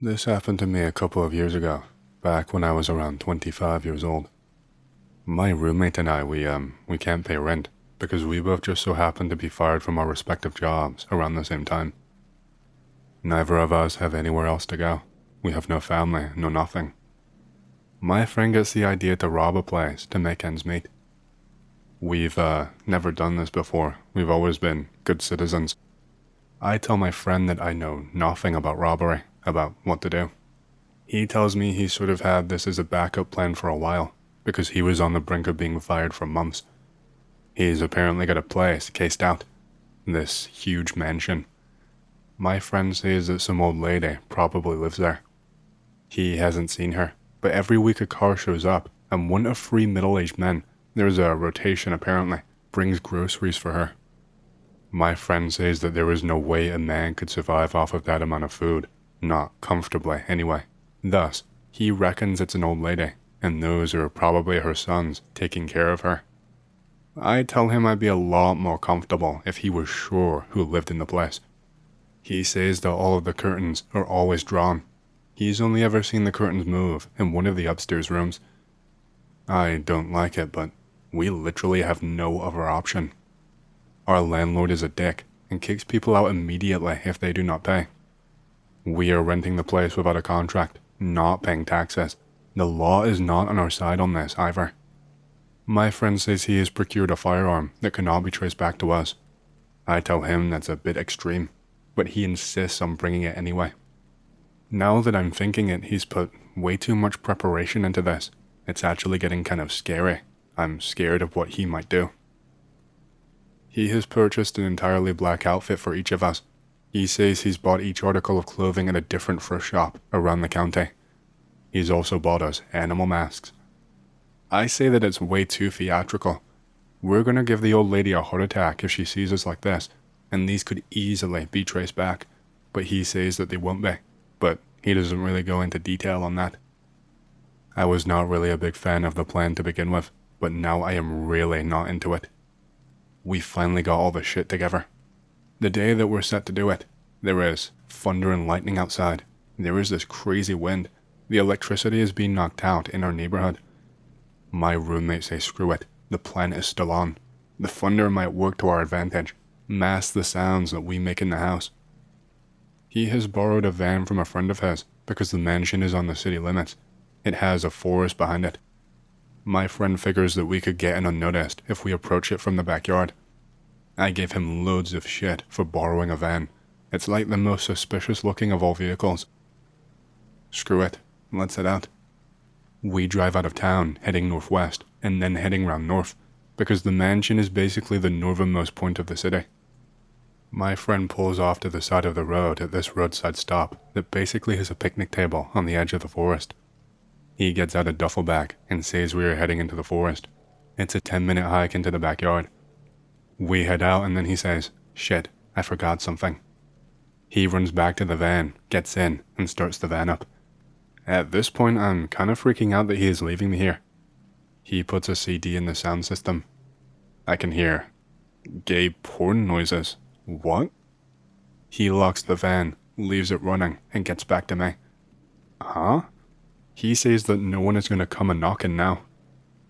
This happened to me a couple of years ago, back when I was around 25 years old. My roommate and I, we can't pay rent because we both just so happened to be fired from our respective jobs around the same time. Neither of us have anywhere else to go. We have no family, no nothing. My friend gets the idea to rob a place to make ends meet. We've never done this before. We've always been good citizens. I tell my friend that I know nothing about robbery, about what to do. He tells me he sort of had this as a backup plan for a while, because he was on the brink of being fired for months. He's apparently got a place cased out. This huge mansion. My friend says that some old lady probably lives there. He hasn't seen her, but every week a car shows up, and one of three middle-aged men, there's a rotation apparently, brings groceries for her. My friend says that there is no way a man could survive off of that amount of food, not comfortably anyway. Thus, he reckons it's an old lady, and those are probably her sons taking care of her. I tell him I'd be a lot more comfortable if he was sure who lived in the place. He says that all of the curtains are always drawn. He's only ever seen the curtains move in one of the upstairs rooms. I don't like it, but we literally have no other option. Our landlord is a dick and kicks people out immediately if they do not pay. We are renting the place without a contract, not paying taxes. The law is not on our side on this either. My friend says he has procured a firearm that cannot be traced back to us. I tell him that's a bit extreme, but he insists on bringing it anyway. Now that I'm thinking it, he's put way too much preparation into this. It's actually getting kind of scary. I'm scared of what he might do. He has purchased an entirely black outfit for each of us. He says he's bought each article of clothing at a different thrift shop around the county. He's also bought us animal masks. I say that it's way too theatrical. We're gonna give the old lady a heart attack if she sees us like this, and these could easily be traced back, but he says that they won't be, but he doesn't really go into detail on that. I was not really a big fan of the plan to begin with, but now I am really not into it. We finally got all the shit together. The day that we're set to do it, there is thunder and lightning outside. There is this crazy wind. The electricity is being knocked out in our neighborhood. My roommates say screw it, the plan is still on. The thunder might work to our advantage, mask the sounds that we make in the house. He has borrowed a van from a friend of his because the mansion is on the city limits. It has a forest behind it. My friend figures that we could get in unnoticed if we approach it from the backyard. I gave him loads of shit for borrowing a van. It's like the most suspicious looking of all vehicles. Screw it, let's head out. We drive out of town, heading northwest, and then heading round north, because the mansion is basically the northernmost point of the city. My friend pulls off to the side of the road at this roadside stop that basically has a picnic table on the edge of the forest. He gets out a duffel bag and says we are heading into the forest. It's a 10-minute hike into the backyard. We head out and then he says, "Shit, I forgot something." He runs back to the van, gets in, and starts the van up. At this point, I'm kind of freaking out that he is leaving me here. He puts a CD in the sound system. I can hear gay porn noises. What? He locks the van, leaves it running, and gets back to me. Huh? He says that no one is going to come a knocking now.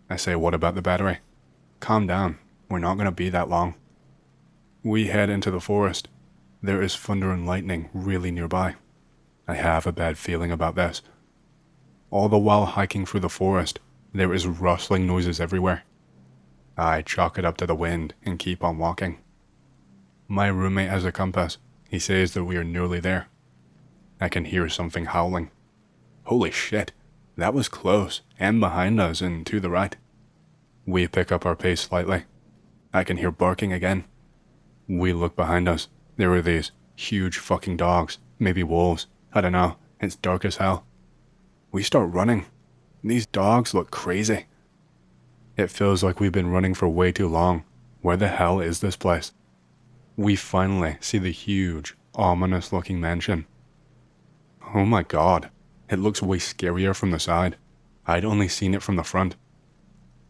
I say, what about the battery? Calm down, we're not going to be that long. We head into the forest. There is thunder and lightning really nearby. I have a bad feeling about this. All the while hiking through the forest, there is rustling noises everywhere. I chalk it up to the wind and keep on walking. My roommate has a compass. He says that we are nearly there. I can hear something howling. Holy shit, that was close, and behind us and to the right. We pick up our pace slightly. I can hear barking again. We look behind us. There are these huge fucking dogs, maybe wolves. I don't know, it's dark as hell. We start running. These dogs look crazy. It feels like we've been running for way too long. Where the hell is this place? We finally see the huge, ominous looking mansion. Oh my god, it looks way scarier from the side. I'd only seen it from the front.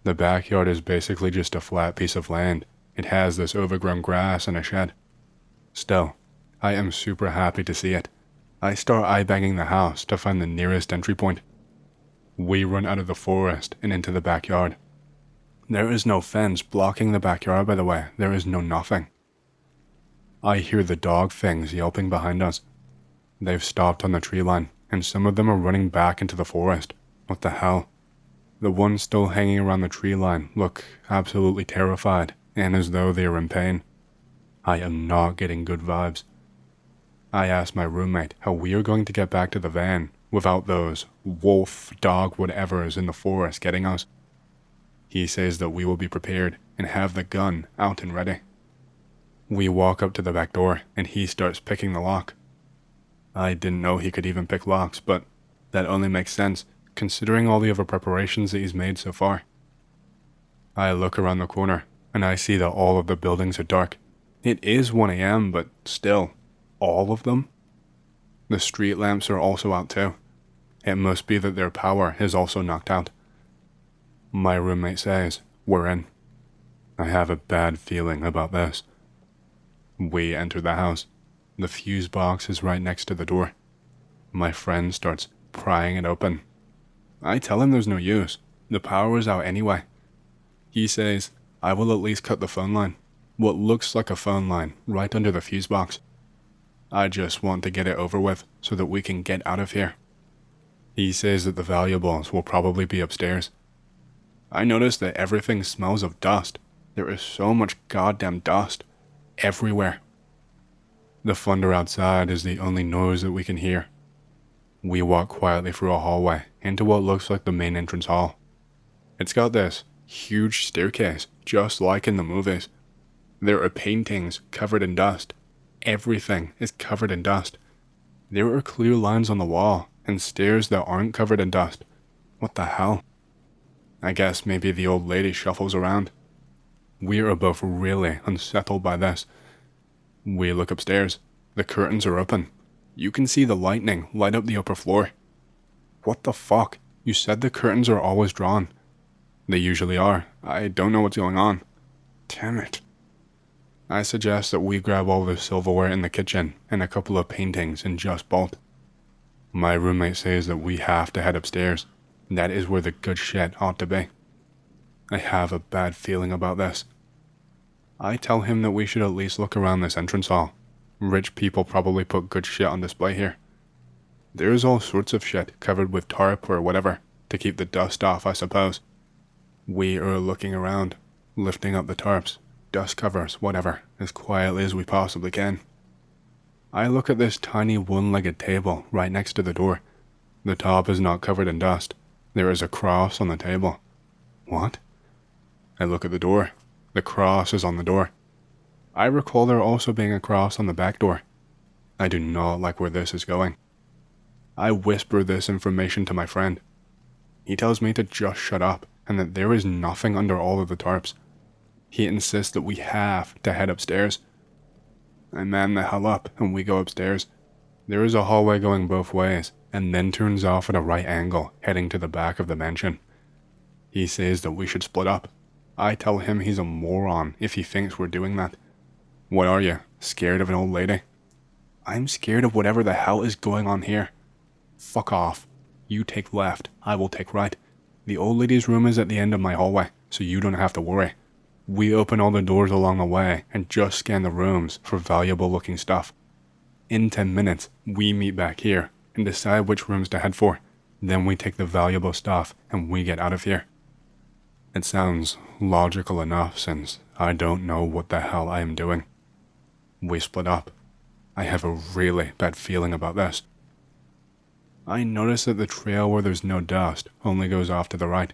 The backyard is basically just a flat piece of land. It has this overgrown grass and a shed. Still, I am super happy to see it. I start eye-banging the house to find the nearest entry point. We run out of the forest and into the backyard. There is no fence blocking the backyard, by the way. There is no nothing. I hear the dog things yelping behind us. They've stopped on the tree line, and some of them are running back into the forest. What the hell? The ones still hanging around the tree line look absolutely terrified, and as though they are in pain. I am not getting good vibes. I ask my roommate how we are going to get back to the van without those wolf, dog, whatevers in the forest getting us. He says that we will be prepared and have the gun out and ready. We walk up to the back door and he starts picking the lock. I didn't know he could even pick locks, but that only makes sense considering all the other preparations that he's made so far. I look around the corner and I see that all of the buildings are dark. It is 1 a.m., but still, all of them? The street lamps are also out too. It must be that their power is also knocked out. My roommate says, we're in. I have a bad feeling about this. We enter the house. The fuse box is right next to the door. My friend starts prying it open. I tell him there's no use. The power is out anyway. He says, I will at least cut the phone line. What looks like a phone line right under the fuse box. I just want to get it over with so that we can get out of here. He says that the valuables will probably be upstairs. I notice that everything smells of dust. There is so much goddamn dust everywhere. The thunder outside is the only noise that we can hear. We walk quietly through a hallway into what looks like the main entrance hall. It's got this huge staircase, just like in the movies. There are paintings covered in dust. Everything is covered in dust. There are clear lines on the wall and stairs that aren't covered in dust. What the hell? I guess maybe the old lady shuffles around. We are both really unsettled by this. We look upstairs. The curtains are open. You can see the lightning light up the upper floor. What the fuck? You said the curtains are always drawn. They usually are. I don't know what's going on. Damn it. I suggest that we grab all the silverware in the kitchen and a couple of paintings and just bolt. My roommate says that we have to head upstairs. That is where the good shit ought to be. I have a bad feeling about this. I tell him that we should at least look around this entrance hall. Rich people probably put good shit on display here. There's all sorts of shit covered with tarp or whatever to keep the dust off, I suppose. We are looking around, lifting up the tarps, dust covers, whatever, as quietly as we possibly can. I look at this tiny one-legged table right next to the door. The top is not covered in dust. There is a cross on the table. What? I look at the door. The cross is on the door. I recall there also being a cross on the back door. I do not like where this is going. I whisper this information to my friend. He tells me to just shut up and that there is nothing under all of the tarps. He insists that we have to head upstairs. I man the hell up and we go upstairs. There is a hallway going both ways and then turns off at a right angle heading to the back of the mansion. He says that we should split up. I tell him he's a moron if he thinks we're doing that. What are you, scared of an old lady? I'm scared of whatever the hell is going on here. Fuck off. You take left, I will take right. The old lady's room is at the end of my hallway, so you don't have to worry. We open all the doors along the way and just scan the rooms for valuable looking stuff. In 10 minutes, we meet back here and decide which rooms to head for. Then we take the valuable stuff and we get out of here. It sounds logical enough since I don't know what the hell I am doing. We split up. I have a really bad feeling about this. I notice that the trail where there's no dust only goes off to the right.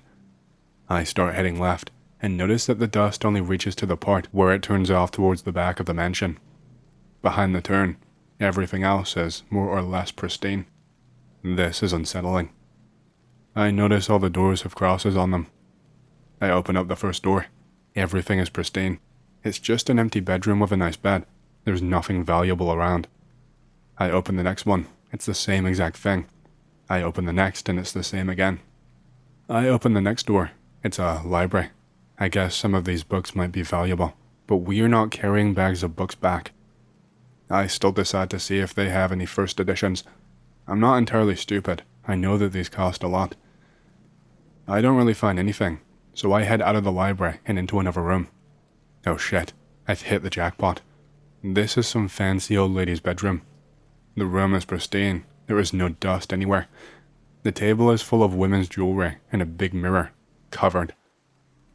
I start heading left and notice that the dust only reaches to the part where it turns off towards the back of the mansion. Behind the turn, everything else is more or less pristine. This is unsettling. I notice all the doors have crosses on them. I open up the first door. Everything is pristine. It's just an empty bedroom with a nice bed. There's nothing valuable around. I open the next one. It's the same exact thing. I open the next and it's the same again. I open the next door. It's a library. I guess some of these books might be valuable, but we are not carrying bags of books back. I still decide to see if they have any first editions. I'm not entirely stupid. I know that these cost a lot. I don't really find anything, so I head out of the library and into another room. Oh shit, I've hit the jackpot. This is some fancy old lady's bedroom. The room is pristine. There is no dust anywhere. The table is full of women's jewelry and a big mirror, covered.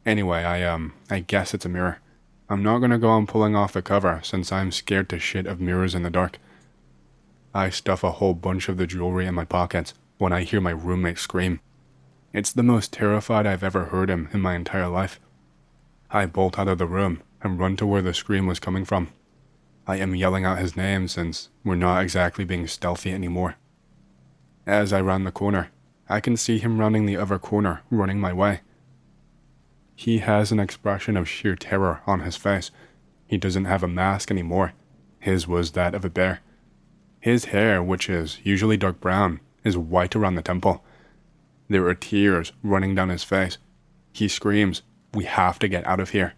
Anyway, I guess it's a mirror. I'm not gonna go on pulling off the cover since I'm scared to shit of mirrors in the dark. I stuff a whole bunch of the jewelry in my pockets when I hear my roommate scream. It's the most terrified I've ever heard him in my entire life. I bolt out of the room and run to where the scream was coming from. I am yelling out his name since we're not exactly being stealthy anymore. As I round the corner, I can see him rounding the other corner, running my way. He has an expression of sheer terror on his face. He doesn't have a mask anymore. His was that of a bear. His hair, which is usually dark brown, is white around the temple. There are tears running down his face. He screams, "We have to get out of here."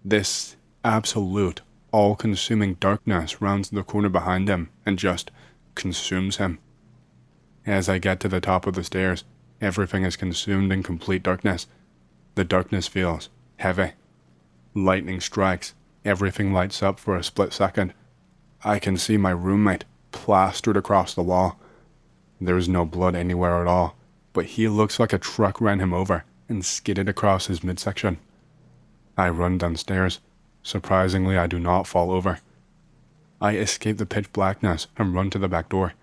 This absolute, all-consuming darkness rounds the corner behind him and just consumes him. As I get to the top of the stairs, everything is consumed in complete darkness. The darkness feels heavy. Lightning strikes. Everything lights up for a split second. I can see my roommate plastered across the wall. There's no blood anywhere at all, but he looks like a truck ran him over and skidded across his midsection. I run downstairs. Surprisingly, I do not fall over. I escape the pitch blackness and run to the back door.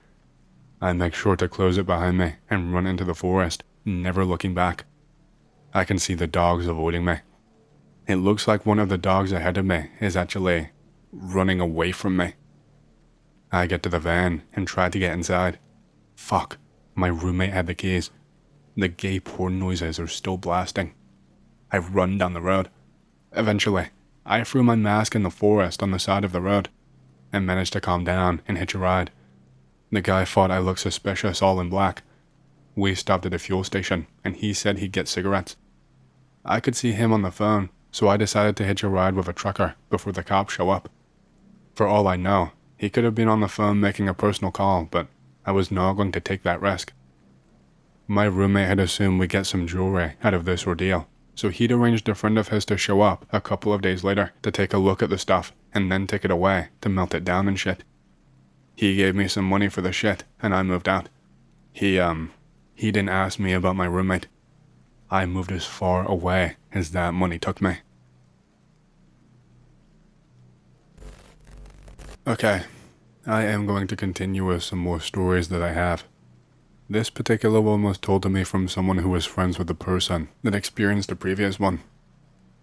I make sure to close it behind me and run into the forest, never looking back. I can see the dogs avoiding me. It looks like one of the dogs ahead of me is actually running away from me. I get to the van and try to get inside. Fuck, my roommate had the keys. The gay porn noises are still blasting. I run down the road. Eventually, I threw my mask in the forest on the side of the road and managed to calm down and hitch a ride. The guy thought I looked suspicious all in black. We stopped at a fuel station and he said he'd get cigarettes. I could see him on the phone, so I decided to hitch a ride with a trucker before the cops show up. For all I know, he could have been on the phone making a personal call, but I was not going to take that risk. My roommate had assumed we'd get some jewelry out of this ordeal, so he'd arranged a friend of his to show up a couple of days later to take a look at the stuff and then take it away to melt it down and shit. He gave me some money for the shit and I moved out. He didn't ask me about my roommate. I moved as far away as that money took me. Okay, I am going to continue with some more stories that I have. This particular one was told to me from someone who was friends with the person that experienced the previous one.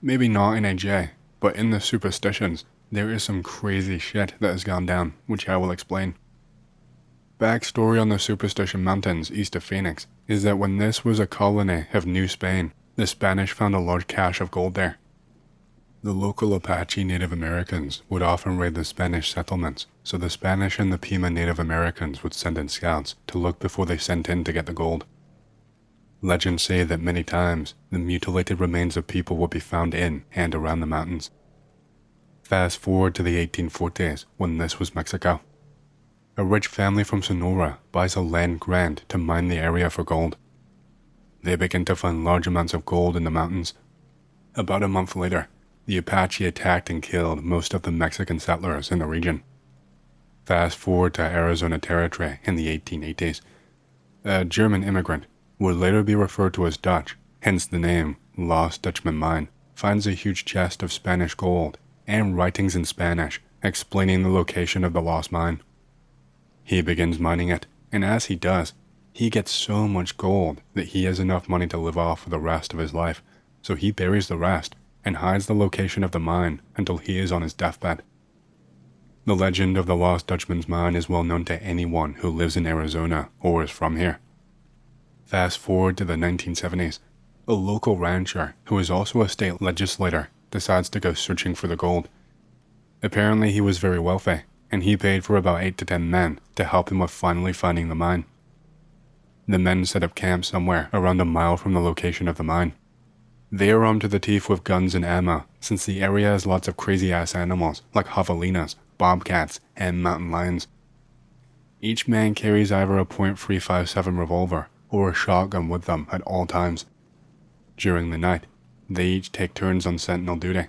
Maybe not in AJ, but in the superstitions, there is some crazy shit that has gone down, which I will explain. Backstory on the Superstition Mountains east of Phoenix is that when this was a colony of New Spain, the Spanish found a large cache of gold there. The local Apache Native Americans would often raid the Spanish settlements, so the Spanish and the Pima Native Americans would send in scouts to look before they sent in to get the gold. Legends say that many times, the mutilated remains of people would be found in and around the mountains. Fast forward to the 1840s, when this was Mexico. A rich family from Sonora buys a land grant to mine the area for gold. They begin to find large amounts of gold in the mountains. About a month later, the Apache attacked and killed most of the Mexican settlers in the region. Fast forward to Arizona Territory in the 1880s. A German immigrant, would later be referred to as Dutch, hence the name Lost Dutchman Mine, finds a huge chest of Spanish gold and writings in Spanish explaining the location of the lost mine. He begins mining it, and as he does, he gets so much gold that he has enough money to live off for the rest of his life, so he buries the rest and hides the location of the mine until he is on his deathbed. The legend of the Lost Dutchman's Mine is well known to anyone who lives in Arizona or is from here. Fast forward to the 1970s, a local rancher who is also a state legislator decides to go searching for the gold. Apparently he was very wealthy, and he paid for about 8 to 10 men to help him with finally finding the mine. The men set up camp somewhere around a mile from the location of the mine. They are armed to the teeth with guns and ammo, since the area has lots of crazy-ass animals like javelinas, bobcats, and mountain lions. Each man carries either a .357 revolver or a shotgun with them at all times. During the night, they each take turns on sentinel duty.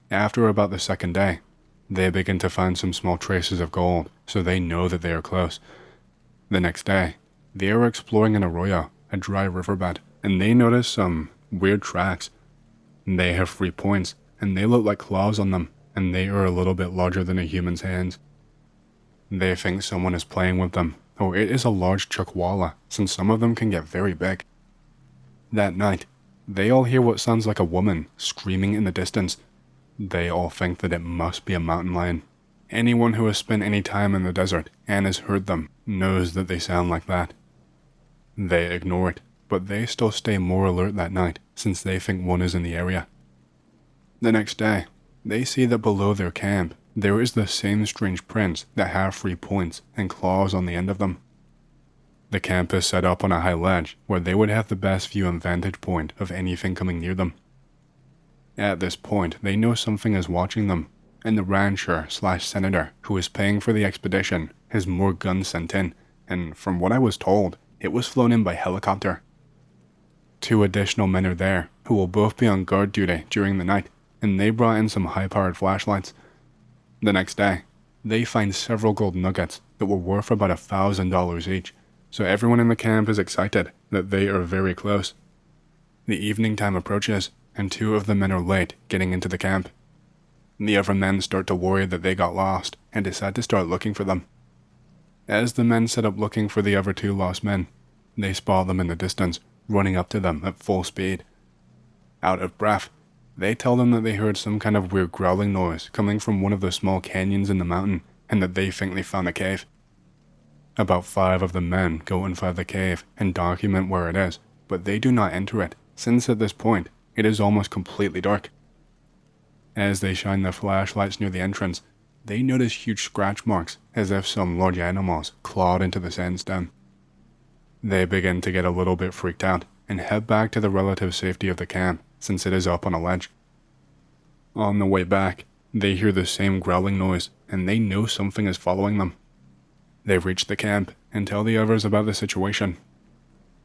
After about the second day, they begin to find some small traces of gold, so they know that they are close. The next day, they are exploring an arroyo, a dry riverbed, and they notice some weird tracks. They have 3 points, and they look like claws on them, and they are a little bit larger than a human's hands. They think someone is playing with them, or it is a large chuckwalla, since some of them can get very big. That night, they all hear what sounds like a woman screaming in the distance. They all think that it must be a mountain lion. Anyone who has spent any time in the desert and has heard them knows that they sound like that. They ignore it, but they still stay more alert that night since they think one is in the area. The next day, they see that below their camp, there is the same strange prints that have 3 points and claws on the end of them. The camp is set up on a high ledge where they would have the best view and vantage point of anything coming near them. At this point, they know something is watching them, and the rancher/senator who is paying for the expedition has more guns sent in, and from what I was told, it was flown in by helicopter. 2 additional men are there who will both be on guard duty during the night, and they brought in some high-powered flashlights. The next day, they find several gold nuggets that were worth about $1,000 each, so everyone in the camp is excited that they are very close. The evening time approaches, and 2 of the men are late getting into the camp. The other men start to worry that they got lost and decide to start looking for them. As the men set up looking for the other 2 lost men, they spot them in the distance, running up to them at full speed. Out of breath, they tell them that they heard some kind of weird growling noise coming from one of the small canyons in the mountain and that they think they found a cave. About 5 of the men go inside the cave and document where it is, but they do not enter it, since at this point, it is almost completely dark. As they shine their flashlights near the entrance, they notice huge scratch marks as if some large animals clawed into the sandstone. They begin to get a little bit freaked out and head back to the relative safety of the camp since it is up on a ledge. On the way back, they hear the same growling noise and they know something is following them. They reach the camp and tell the others about the situation.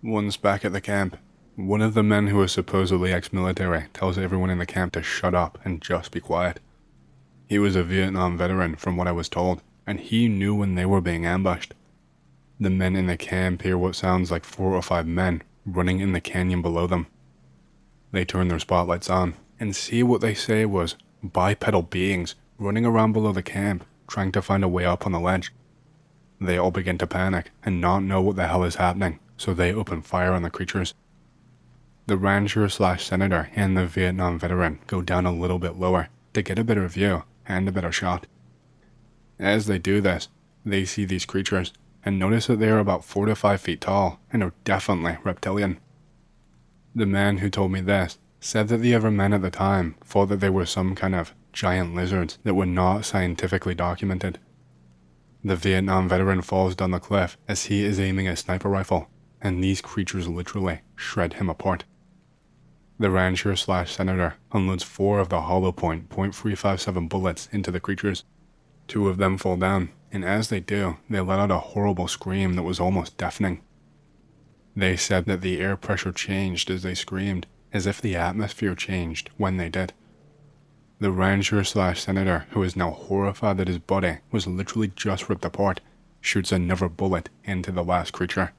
Once back at the camp, one of the men who is supposedly ex-military tells everyone in the camp to shut up and just be quiet. He was a Vietnam veteran from what I was told, and he knew when they were being ambushed. The men in the camp hear what sounds like 4 or 5 men running in the canyon below them. They turn their spotlights on and see what they say was bipedal beings running around below the camp trying to find a way up on the ledge. They all begin to panic and not know what the hell is happening, so they open fire on the creatures. The rancher/senator and the Vietnam veteran go down a little bit lower to get a better view and a better shot. As they do this, they see these creatures and notice that they are about 4 to 5 feet tall and are definitely reptilian. The man who told me this said that the other men at the time thought that they were some kind of giant lizards that were not scientifically documented. The Vietnam veteran falls down the cliff as he is aiming a sniper rifle, and these creatures literally shred him apart. The rancher/senator unloads 4 of the hollow point .357 bullets into the creatures. 2 of them fall down, and as they do, they let out a horrible scream that was almost deafening. They said that the air pressure changed as they screamed, as if the atmosphere changed when they did. The rancher/senator, who is now horrified that his body was literally just ripped apart, shoots another bullet into the last creature.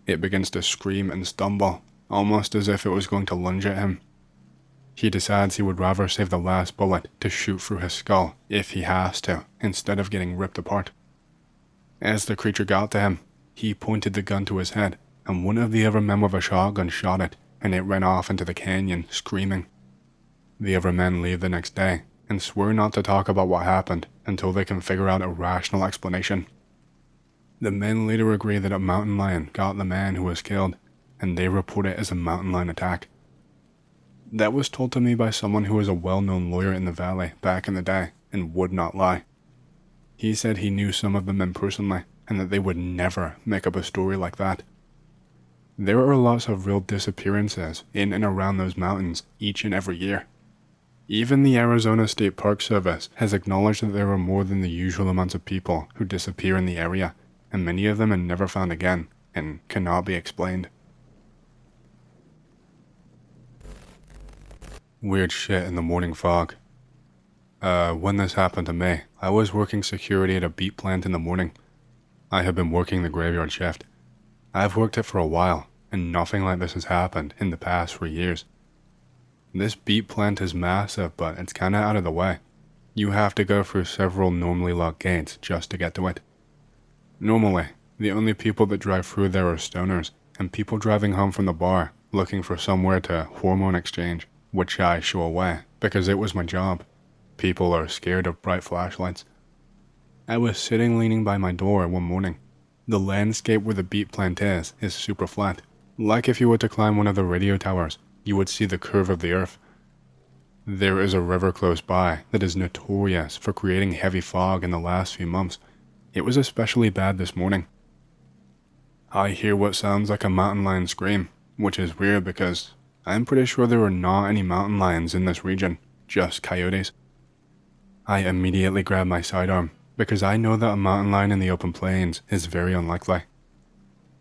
It begins to scream and stumble, almost as if it was going to lunge at him. He decides he would rather save the last bullet to shoot through his skull if he has to, instead of getting ripped apart. As the creature got to him, he pointed the gun to his head, and one of the other men with a shotgun shot it, and it ran off into the canyon, screaming. The other men leave the next day, and swear not to talk about what happened until they can figure out a rational explanation. The men later agree that a mountain lion got the man who was killed, and they report it as a mountain lion attack. That was told to me by someone who was a well-known lawyer in the valley back in the day, and would not lie. He said he knew some of the men personally, and that they would never make up a story like that. There are lots of real disappearances in and around those mountains each and every year. Even the Arizona State Park Service has acknowledged that there are more than the usual amounts of people who disappear in the area, and many of them are never found again and cannot be explained. Weird shit in the morning fog. When this happened to me, I was working security at a beet plant in the morning. I have been working the graveyard shift. I've worked it for a while, and nothing like this has happened in the past 3 years. This beet plant is massive, but it's kinda out of the way. You have to go through several normally locked gates just to get to it. Normally, the only people that drive through there are stoners, and people driving home from the bar, looking for somewhere to hormone exchange, which I shoo away, because it was my job. People are scared of bright flashlights. I was sitting leaning by my door one morning. The landscape where the beet plant is super flat. Like if you were to climb one of the radio towers, you would see the curve of the earth. There is a river close by that is notorious for creating heavy fog in the last few months. It was especially bad this morning. I hear what sounds like a mountain lion scream, which is weird because I'm pretty sure there are not any mountain lions in this region, just coyotes. I immediately grab my sidearm because I know that a mountain lion in the open plains is very unlikely.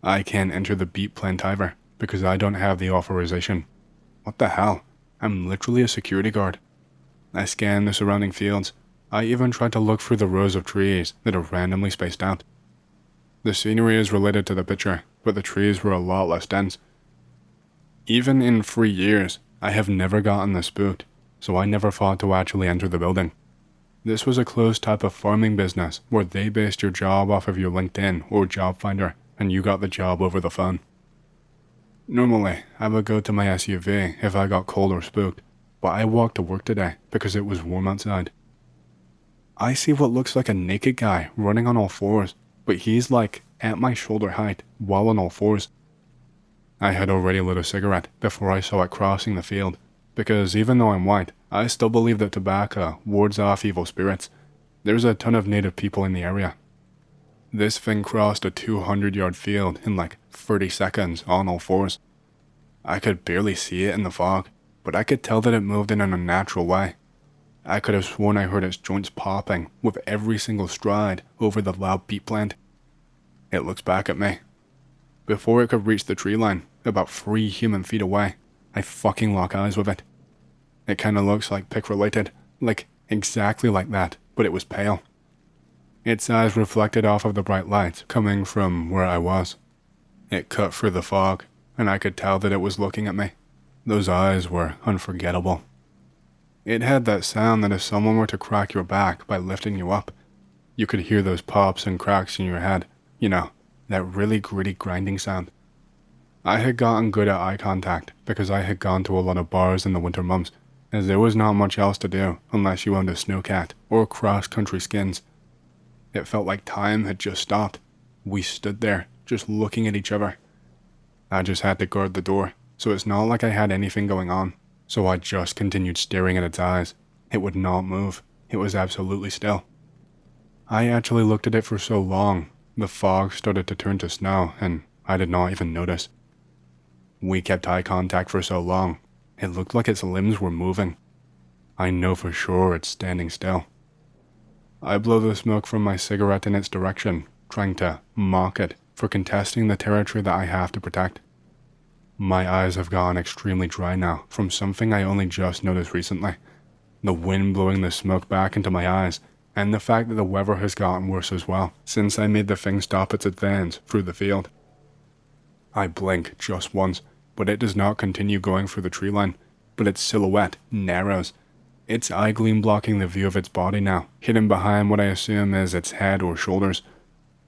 I can't enter the beet plant either because I don't have the authorization. What the hell? I'm literally a security guard. I scan the surrounding fields. I even try to look through the rows of trees that are randomly spaced out. The scenery is related to the picture, but the trees were a lot less dense. Even in 3 years, I have never gotten this spooked, so I never thought to actually enter the building. This was a closed type of farming business where they based your job off of your LinkedIn or job finder, and you got the job over the phone. Normally, I would go to my SUV if I got cold or spooked, but I walked to work today because it was warm outside. I see what looks like a naked guy running on all fours, but he's like at my shoulder height while on all fours. I had already lit a cigarette before I saw it crossing the field, because even though I'm white, I still believe that tobacco wards off evil spirits. There's a ton of native people in the area. This thing crossed a 200-yard field in like 30 seconds on all fours. I could barely see it in the fog, but I could tell that it moved in an unnatural way. I could have sworn I heard its joints popping with every single stride over the loud beet plant. It looks back at me. Before it could reach the tree line, about 3 human feet away, I fucking lock eyes with it. It kinda looks like pick-related, like exactly like that, but it was pale. Its eyes reflected off of the bright lights coming from where I was. It cut through the fog, and I could tell that it was looking at me. Those eyes were unforgettable. It had that sound that if someone were to crack your back by lifting you up, you could hear those pops and cracks in your head, you know, that really gritty grinding sound. I had gotten good at eye contact because I had gone to a lot of bars in the winter months, as there was not much else to do unless you owned a snowcat or cross-country skins. It felt like time had just stopped. We stood there, just looking at each other. I just had to guard the door, so it's not like I had anything going on, so I just continued staring at its eyes. It would not move. It was absolutely still. I actually looked at it for so long, the fog started to turn to snow, and I did not even notice. We kept eye contact for so long, it looked like its limbs were moving. I know for sure it's standing still. I blow the smoke from my cigarette in its direction, trying to mock it for contesting the territory that I have to protect. My eyes have gone extremely dry now from something I only just noticed recently. The wind blowing the smoke back into my eyes, and the fact that the weather has gotten worse as well since I made the thing stop its advance through the field. I blink just once, but it does not continue going through the tree line, but its silhouette narrows. Its eye gleam blocking the view of its body now, hidden behind what I assume is its head or shoulders.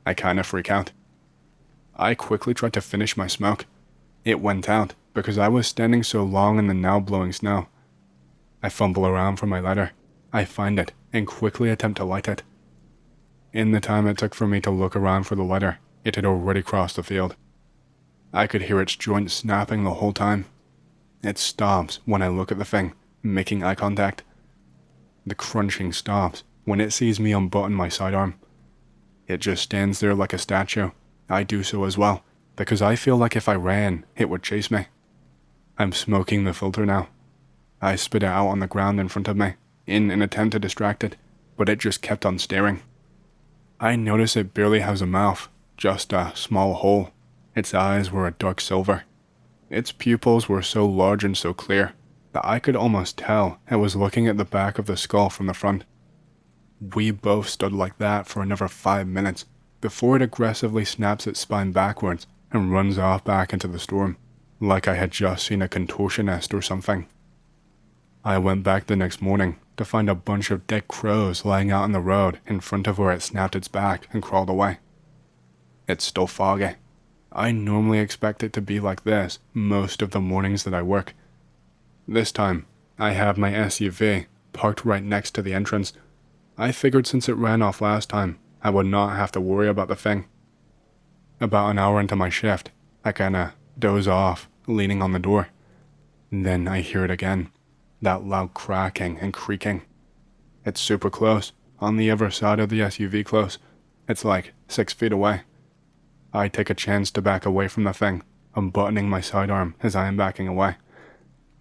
I kinda freak out. I quickly tried to finish my smoke. It went out because I was standing so long in the now blowing snow. I fumble around for my lighter. I find it and quickly attempt to light it. In the time it took for me to look around for the lighter, it had already crossed the field. I could hear its joints snapping the whole time. It stops when I look at the thing, making eye contact. The crunching stops when it sees me unbutton my sidearm. It just stands there like a statue. I do so as well, because I feel like if I ran, it would chase me. I'm smoking the filter now. I spit it out on the ground in front of me, in an attempt to distract it, but it just kept on staring. I noticed it barely has a mouth, just a small hole. Its eyes were a dark silver. Its pupils were so large and so clear that I could almost tell it was looking at the back of the skull from the front. We both stood like that for another 5 minutes before it aggressively snaps its spine backwards and runs off back into the storm, like I had just seen a contortionist or something. I went back the next morning to find a bunch of dead crows lying out on the road in front of where it snapped its back and crawled away. It's still foggy. I normally expect it to be like this most of the mornings that I work. This time, I have my SUV parked right next to the entrance. I figured since it ran off last time, I would not have to worry about the thing. About an hour into my shift, I kinda doze off, leaning on the door. Then I hear it again, that loud cracking and creaking. It's super close, on the other side of the SUV close. It's like 6 feet away. I take a chance to back away from the thing, unbuttoning my sidearm as I am backing away.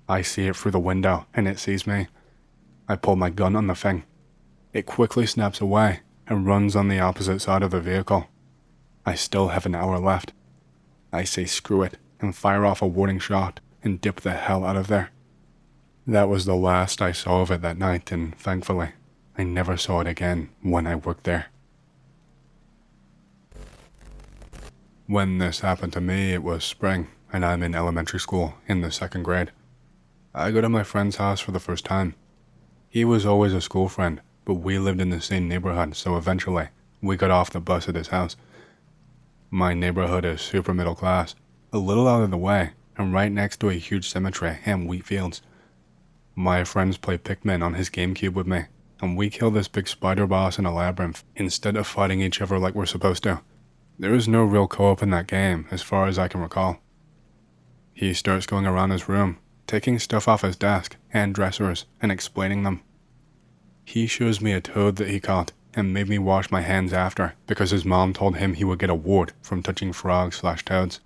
I see it through the window, and it sees me. I pull my gun on the thing. It quickly snaps away and runs on the opposite side of the vehicle. I still have an hour left. I say screw it and fire off a warning shot and dip the hell out of there. That was the last I saw of it that night, and thankfully, I never saw it again when I worked there. When this happened to me, it was spring, and I'm in elementary school in the 2nd grade. I go to my friend's house for the first time. He was always a school friend, but we lived in the same neighborhood, so eventually, we got off the bus at his house. My neighborhood is super middle class, a little out of the way, and right next to a huge cemetery and wheat fields. My friends play Pikmin on his GameCube with me, and we kill this big spider boss in a labyrinth instead of fighting each other like we're supposed to. There is no real co-op in that game, as far as I can recall. He starts going around his room, taking stuff off his desk and dressers and explaining them. He shows me a toad that he caught and made me wash my hands after because his mom told him he would get a wart from touching frogs/toads.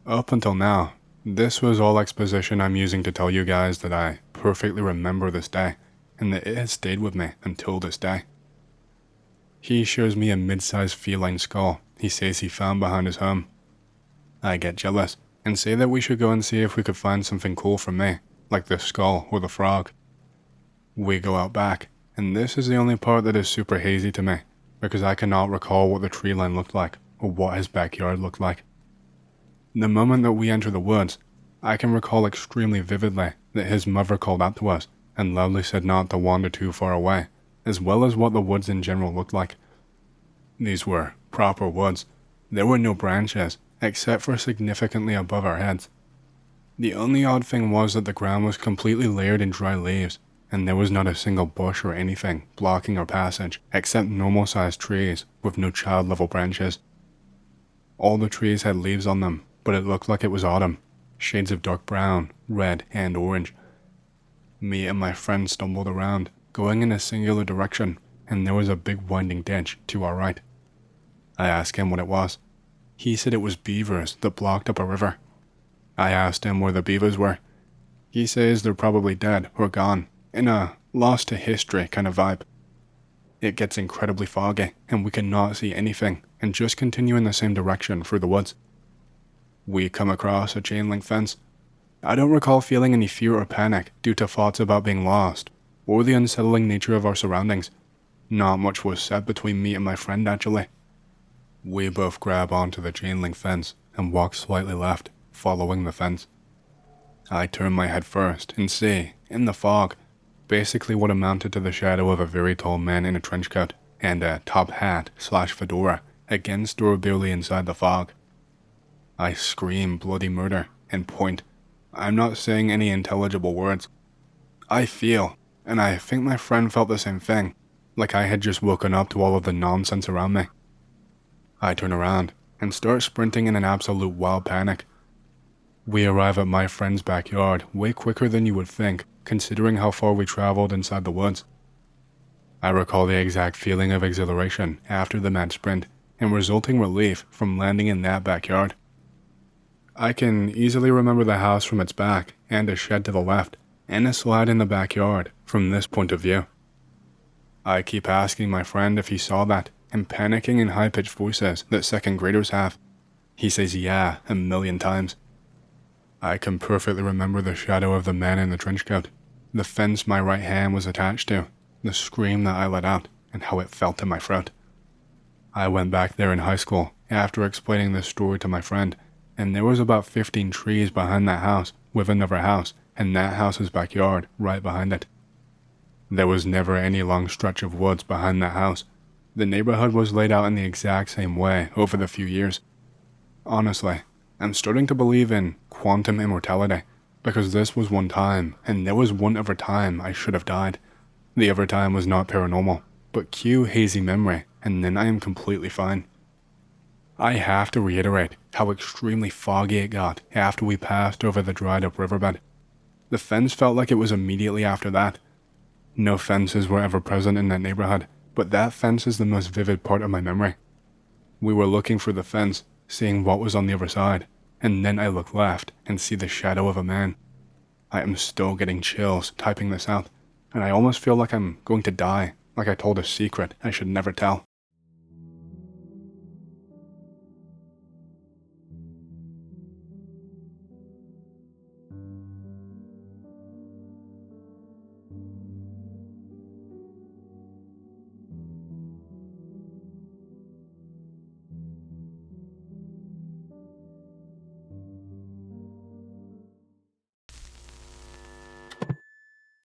Up until now, this was all exposition I'm using to tell you guys that I perfectly remember this day and that it has stayed with me until this day. He shows me a mid-sized feline skull he says he found behind his home. I get jealous and say that we should go and see if we could find something cool for me, like the skull or the frog. We go out back, and this is the only part that is super hazy to me, because I cannot recall what the tree line looked like, or what his backyard looked like. The moment that we enter the woods, I can recall extremely vividly that his mother called out to us, and loudly said not to wander too far away, as well as what the woods in general looked like. These were proper woods. There were no branches, except for significantly above our heads. The only odd thing was that the ground was completely layered in dry leaves, and there was not a single bush or anything blocking our passage except normal-sized trees with no child-level branches. All the trees had leaves on them, but it looked like it was autumn, shades of dark brown, red, and orange. Me and my friend stumbled around, going in a singular direction, and there was a big winding ditch to our right. I asked him what it was. He said it was beavers that blocked up a river. I asked him where the beavers were. He says they're probably dead or gone, in a lost to history kind of vibe. It gets incredibly foggy, and we cannot see anything, and just continue in the same direction through the woods. We come across a chain link fence. I don't recall feeling any fear or panic due to thoughts about being lost, or the unsettling nature of our surroundings. Not much was said between me and my friend actually. We both grab onto the chain link fence and walk slightly left, following the fence. I turn my head first and see, in the fog, basically what amounted to the shadow of a very tall man in a trench coat and a top hat/fedora, again stored barely inside the fog. I scream bloody murder and point. I'm not saying any intelligible words. I feel, and I think my friend felt the same thing, like I had just woken up to all of the nonsense around me. I turn around and start sprinting in an absolute wild panic. We arrive at my friend's backyard way quicker than you would think, considering how far we traveled inside the woods. I recall the exact feeling of exhilaration after the mad sprint and resulting relief from landing in that backyard. I can easily remember the house from its back and a shed to the left, and a slide in the backyard from this point of view. I keep asking my friend if he saw that and panicking in high-pitched voices that second graders have. He says yeah 1,000,000 times. I can perfectly remember the shadow of the man in the trench coat, the fence my right hand was attached to, the scream that I let out, and how it felt in my throat. I went back there in high school after explaining this story to my friend, and there was about 15 trees behind that house with another house, and that house's backyard right behind it. There was never any long stretch of woods behind that house. The neighborhood was laid out in the exact same way over the few years. Honestly, I'm starting to believe in quantum immortality, because this was one time, and there was one other time I should have died. The other time was not paranormal, but cue hazy memory, and then I am completely fine. I have to reiterate how extremely foggy it got after we passed over the dried up riverbed. The fence felt like it was immediately after that. No fences were ever present in that neighborhood, but that fence is the most vivid part of my memory. We were looking for the fence, seeing what was on the other side, and then I look left and see the shadow of a man. I am still getting chills typing this out, and I almost feel like I'm going to die, like I told a secret I should never tell.